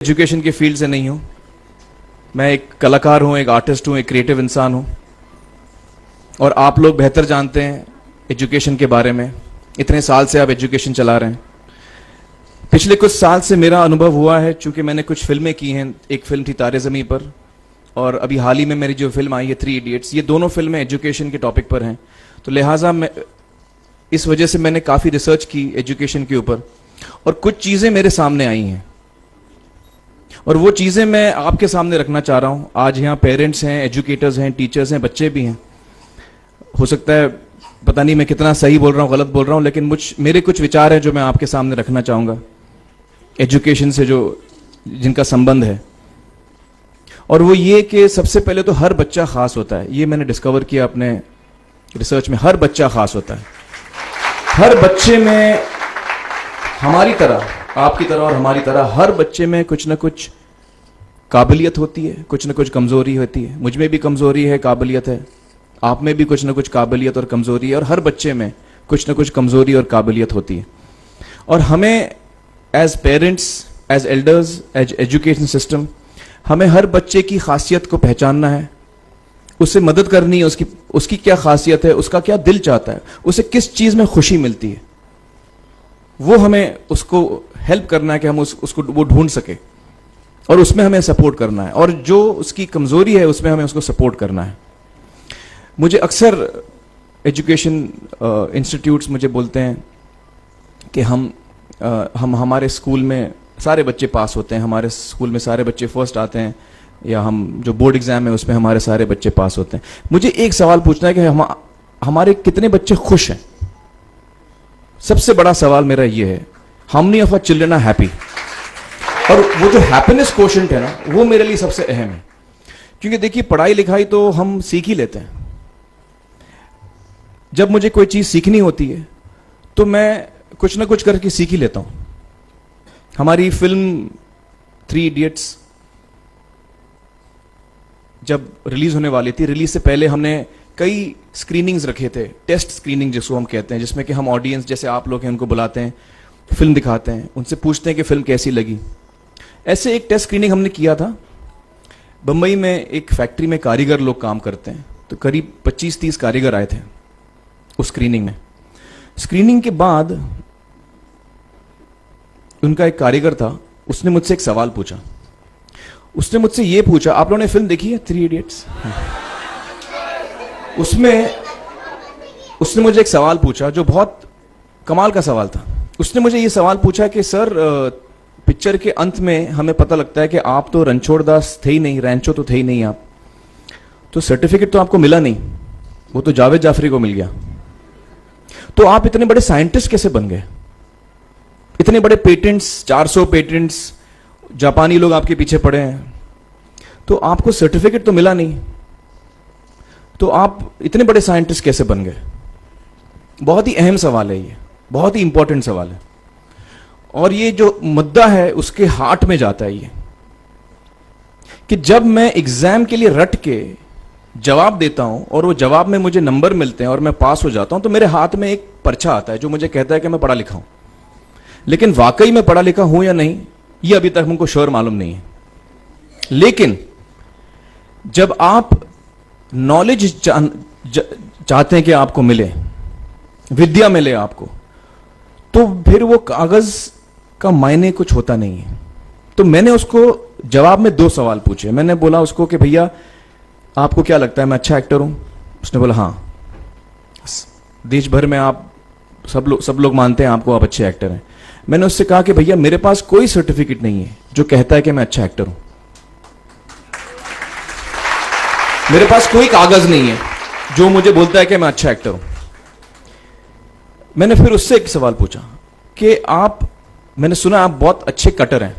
Education के field से नहीं हूं। मैं एक कलाकार हूं, एक आर्टिस्ट हूं, एक क्रिएटिव इंसान हूं। और आप लोग बेहतर जानते हैं एजुकेशन के बारे में। इतने साल से आप एजुकेशन चला रहे हैं। पिछले कुछ साल से मेरा अनुभव हुआ है, चूंकि मैंने कुछ फिल्में की हैं। एक फिल्म थी तारे ज़मीं पर, और अभी हाल ही में मेरी जो फिल्म आई है 3 इडियट्स, ये दोनों फिल्में एजुकेशन के टॉपिक पर हैं। तो लिहाजा मैं इस वजह से मैंने काफ़ी रिसर्च की एजुकेशन के ऊपर, और कुछ चीज़ें मेरे सामने आई हैं, और वो चीज़ें मैं आपके सामने रखना चाह रहा हूँ। आज यहाँ पेरेंट्स हैं, एजुकेटर्स हैं, टीचर्स हैं, बच्चे भी हैं। हो सकता है पता नहीं मैं कितना सही बोल रहा हूँ, गलत बोल रहा हूँ, लेकिन मेरे कुछ विचार हैं जो मैं आपके सामने रखना चाहूँगा एजुकेशन से जो जिनका संबंध है। और वो ये कि सबसे पहले तो हर बच्चा खास होता है। ये मैंने डिस्कवर किया अपने रिसर्च में। हर बच्चा खास होता है। हर बच्चे में, हमारी तरह, आपकी तरह और हमारी तरह, हर बच्चे में कुछ ना कुछ काबिलियत होती है, कुछ ना कुछ कमजोरी होती है। मुझ में भी कमजोरी है, काबिलियत है। आप में भी कुछ ना कुछ काबिलियत और कमजोरी है, और हर बच्चे में कुछ ना कुछ कमजोरी और काबिलियत होती है। और हमें as parents, as elders, as education system, हमें हर बच्चे की खासियत को पहचानना है, उससे मदद करनी है। उसकी क्या खासियत है, उसका क्या दिल चाहता है, उसे किस चीज में खुशी मिलती है, वो हमें उसको हेल्प करना है कि हम उसको वो ढूंढ सके, और उसमें हमें सपोर्ट करना है। और जो उसकी कमजोरी है उसमें हमें उसको सपोर्ट करना है। मुझे अक्सर एजुकेशन इंस्टीट्यूट्स मुझे बोलते हैं कि हम हमारे स्कूल में सारे बच्चे पास होते हैं, हमारे स्कूल में सारे बच्चे फर्स्ट आते हैं, या हम जो बोर्ड एग्जाम है उसमें हमारे सारे बच्चे पास होते हैं। मुझे एक सवाल पूछना है कि हमारे कितने बच्चे खुश हैं? सबसे बड़ा सवाल मेरा ये है, how many of our children are happy? और वो जो हैप्पीनेस कोशेंट है ना, वो मेरे लिए सबसे अहम है। क्योंकि देखिए, पढ़ाई लिखाई तो हम सीख ही लेते हैं। जब मुझे कोई चीज सीखनी होती है तो मैं कुछ ना कुछ करके सीख ही लेता हूं। हमारी फिल्म 3 इडियट्स जब रिलीज होने वाली थी, रिलीज से पहले हमने कई स्क्रीनिंग्स रखे थे, टेस्ट स्क्रीनिंग जिसको हम कहते हैं, जिसमें कि हम ऑडियंस, जैसे आप लोग हैं, उनको बुलाते हैं, फिल्म दिखाते हैं, उनसे पूछते हैं कि फिल्म कैसी लगी। ऐसे एक टेस्ट स्क्रीनिंग हमने किया था। बंबई में एक फैक्ट्री में कारीगर लोग काम करते हैं, तो करीब 25-30 कारीगर आए थे उस स्क्रीनिंग में। स्क्रीनिंग के बाद उनका एक कारीगर था, उसने मुझसे एक सवाल पूछा। उसने मुझसे ये पूछा, आप लोगों ने फिल्म देखी है 3 इडियट्स? उसने मुझे एक सवाल पूछा जो बहुत कमाल का सवाल था। उसने मुझे ये सवाल पूछा कि सर, पिक्चर के अंत में हमें पता लगता है कि आप तो रणछोड़ दास थे ही नहीं, रैंचो तो थे ही नहीं आप, तो सर्टिफिकेट तो आपको मिला नहीं, वो तो जावेद जाफरी को मिल गया। तो आप इतने बड़े साइंटिस्ट कैसे बन गए? इतने बड़े पेटेंट्स, 400 पेटेंट्स, जापानी लोग आपके पीछे पड़े हैं, तो आपको सर्टिफिकेट तो मिला नहीं, तो आप इतने बड़े साइंटिस्ट कैसे बन गए? बहुत ही अहम सवाल है ये, बहुत ही इंपॉर्टेंट सवाल है। और ये जो मुद्दा है उसके हार्ट में जाता है ये, कि जब मैं एग्जाम के लिए रट के जवाब देता हूं और वो जवाब में मुझे नंबर मिलते हैं और मैं पास हो जाता हूं, तो मेरे हाथ में एक पर्चा आता है जो मुझे कहता है कि मैं पढ़ा लिखा हूं। लेकिन वाकई मैं पढ़ा लिखा हूं या नहीं, ये अभी तक हमको श्योर मालूम नहीं है। लेकिन जब आप नॉलेज चाहते हैं कि आपको मिले, विद्या मिले आपको, तो फिर वो कागज का मायने कुछ होता नहीं है। तो मैंने उसको जवाब में 2 सवाल पूछे। मैंने बोला उसको कि भैया, आपको क्या लगता है मैं अच्छा एक्टर हूं? उसने बोला हाँ, देश भर में आप सब लोग मानते हैं आपको, आप अच्छे एक्टर हैं। मैंने उससे कहा कि भैया, मेरे पास कोई सर्टिफिकेट नहीं है जो कहता है कि मैं अच्छा एक्टर हूं। मेरे पास कोई कागज नहीं है जो मुझे बोलता है कि मैं अच्छा एक्टर हूं। मैंने फिर उससे एक सवाल पूछा कि मैंने सुना आप बहुत अच्छे कटर हैं,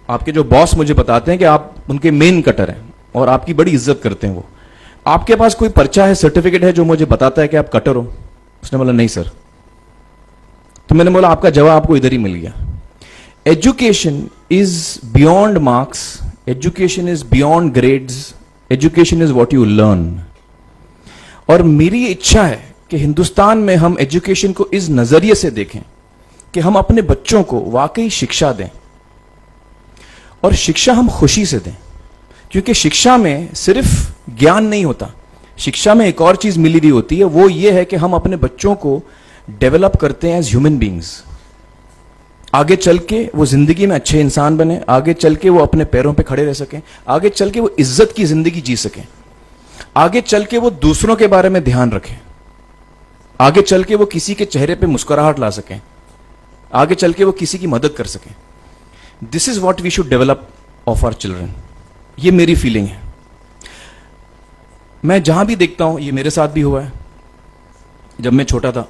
आपके जो बॉस मुझे बताते हैं कि आप उनके मेन कटर हैं और आपकी बड़ी इज्जत करते हैं वो, आपके पास कोई पर्चा है, सर्टिफिकेट है जो मुझे बताता है कि आप कटर हो? उसने बोला नहीं सर। तो मैंने बोला आपका जवाब आपको इधर ही मिल गया। Education is beyond marks, education is beyond grades, education is what you learn. और मेरी इच्छा है कि हिंदुस्तान में हम एजुकेशन को इस नजरिए से देखें कि हम अपने बच्चों को वाकई शिक्षा दें, और शिक्षा हम खुशी से दें, क्योंकि शिक्षा में सिर्फ ज्ञान नहीं होता, शिक्षा में एक और चीज मिली हुई होती है, वो ये है कि हम अपने बच्चों को डेवलप करते हैं एज ह्यूमन बींग्स। आगे चल के वो जिंदगी में अच्छे इंसान बने, आगे चल के वो अपने पैरों पे खड़े रह सकें, आगे चल के वो इज्जत की जिंदगी जी सकें, आगे चल के वो दूसरों के बारे में ध्यान रखें, आगे चल के वो किसी के चेहरे पे मुस्कुराहट ला सकें, आगे चल के वो किसी की मदद कर सकें। This is what we should develop of our children. ये मेरी फीलिंग है। मैं जहां भी देखता हूं, ये मेरे साथ भी हुआ है जब मैं छोटा था।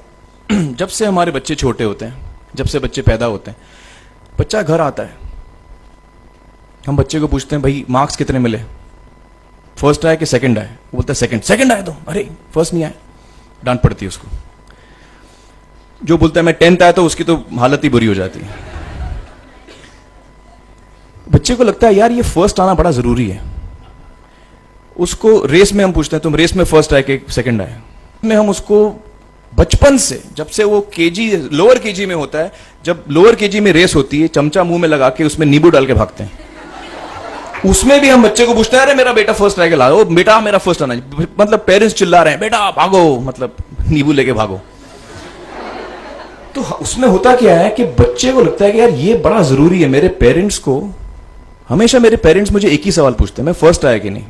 जब से हमारे बच्चे छोटे होते हैं, जब से बच्चे पैदा होते हैं, बच्चा घर आता है, हम बच्चे को पूछते हैं भाई मार्क्स कितने मिले, फर्स्ट आए कि सेकंड आए? वो बोलता है सेकंड। सेकंड आए तो अरे फर्स्ट नहीं आए, डांट पड़ती है उसको। जो बोलता है मैं 10th आया तो उसकी तो हालत ही बुरी हो जाती है। बच्चे को लगता है यार ये फर्स्ट आना बड़ा जरूरी है। उसको रेस में हम पूछते हैं तुम रेस में फर्स्ट आए कि सेकंड आए? में हम उसको बचपन से, जब से वो केजी लोअर केजी में होता है, जब लोअर केजी में रेस होती है, चमचा मुंह में लगा के उसमें नींबू डाल के भागते हैं। उसमें भी हम बच्चे को पूछते हैं अरे मेरा बेटा फर्स्ट आएगा, लाओ बेटा मेरा फर्स्ट आना। मतलब पेरेंट्स चिल्ला रहे हैं बेटा भागो, मतलब नींबू लेके भागो। तो उसमें होता क्या है कि बच्चे को लगता है कि यार ये बड़ा जरूरी है। मेरे पेरेंट्स को हमेशा, मेरे पेरेंट्स मुझे एक ही सवाल पूछते हैं, मैं फर्स्ट आया कि नहीं।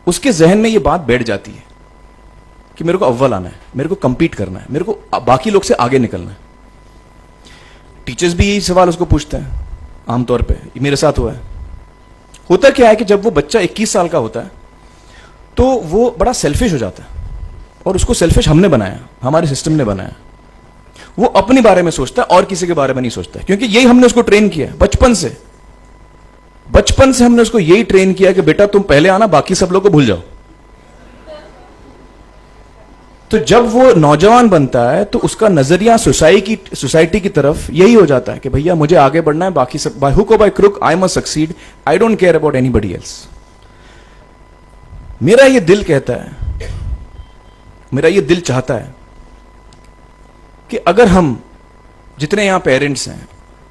उसके जहन में ये बात बैठ जाती है कि मेरे को अव्वल आना है, मेरे को कंपीट करना है, मेरे को बाकी लोग से आगे निकलना है। टीचर्स भी यही सवाल उसको पूछते हैं आमतौर पे। ये मेरे साथ हुआ है। होता क्या है कि जब वो बच्चा 21 साल का होता है तो वो बड़ा सेल्फिश हो जाता है, और उसको सेल्फिश हमने बनाया, हमारे सिस्टम ने बनाया। वो अपने बारे में सोचता है और किसी के बारे में नहीं सोचता है, क्योंकि यही हमने उसको ट्रेन किया है बचपन से। बचपन से हमने उसको यही ट्रेन किया कि बेटा तुम पहले आना, बाकी सब लोग को भूल जाओ। तो जब वो नौजवान बनता है तो उसका नजरिया सोसाइटी की तरफ यही हो जाता है कि भैया मुझे आगे बढ़ना है, बाकी सब बाय हुक और by crook I must succeed, I don't care about anybody else. मेरा ये दिल कहता है, मेरा ये दिल चाहता है कि अगर हम जितने यहां पेरेंट्स हैं,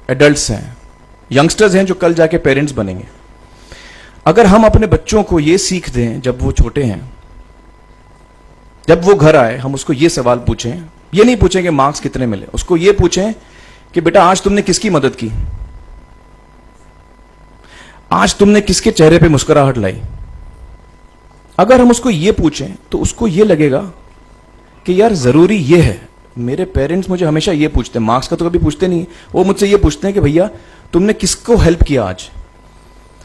एडल्ट्स हैं, यंगस्टर्स हैं जो कल जाके पेरेंट्स बनेंगे, अगर हम अपने बच्चों को ये सीख दें जब वो छोटे हैं, जब वो घर आए हम उसको ये सवाल पूछें, ये नहीं पूछें कि मार्क्स कितने मिले, उसको ये पूछें कि बेटा आज तुमने किसकी मदद की, आज तुमने किसके चेहरे पे मुस्कुराहट लाई। अगर हम उसको ये पूछें तो उसको ये लगेगा कि यार जरूरी ये है। मेरे पेरेंट्स मुझे हमेशा ये पूछते हैं, मार्क्स का तो कभी पूछते नहीं, वो मुझसे ये पूछते हैं कि भैया तुमने किसको हेल्प किया आज।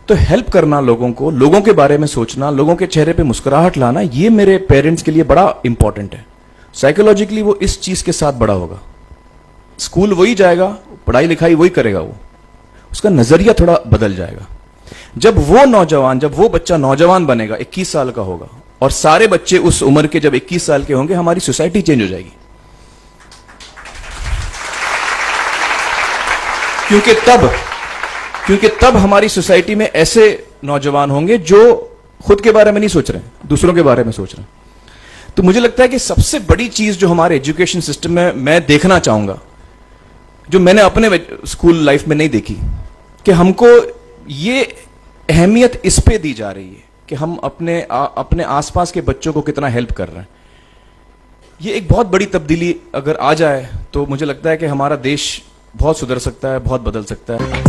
तो हेल्प करना लोगों को, लोगों के बारे में सोचना, लोगों के चेहरे पे मुस्कुराहट लाना, ये मेरे पेरेंट्स के लिए बड़ा इंपॉर्टेंट है। साइकोलॉजिकली वो इस चीज के साथ बड़ा होगा। स्कूल वही जाएगा, पढ़ाई लिखाई वही करेगा, वो उसका नजरिया थोड़ा बदल जाएगा। जब वो बच्चा नौजवान बनेगा, 21 साल का होगा, और सारे बच्चे उस उम्र के जब 21 साल के होंगे, हमारी सोसाइटी चेंज हो जाएगी। क्योंकि तब हमारी सोसाइटी में ऐसे नौजवान होंगे जो खुद के बारे में नहीं सोच रहे, दूसरों के बारे में सोच रहे हैं। तो मुझे लगता है कि सबसे बड़ी चीज जो हमारे एजुकेशन सिस्टम में मैं देखना चाहूंगा, जो मैंने अपने स्कूल लाइफ में नहीं देखी, कि हमको ये अहमियत इस पे दी जा रही है कि हम अपने आसपास के बच्चों को कितना हेल्प कर रहे हैं। ये एक बहुत बड़ी तब्दीली अगर आ जाए तो मुझे लगता है कि हमारा देश बहुत सुधर सकता है, बहुत बदल सकता है।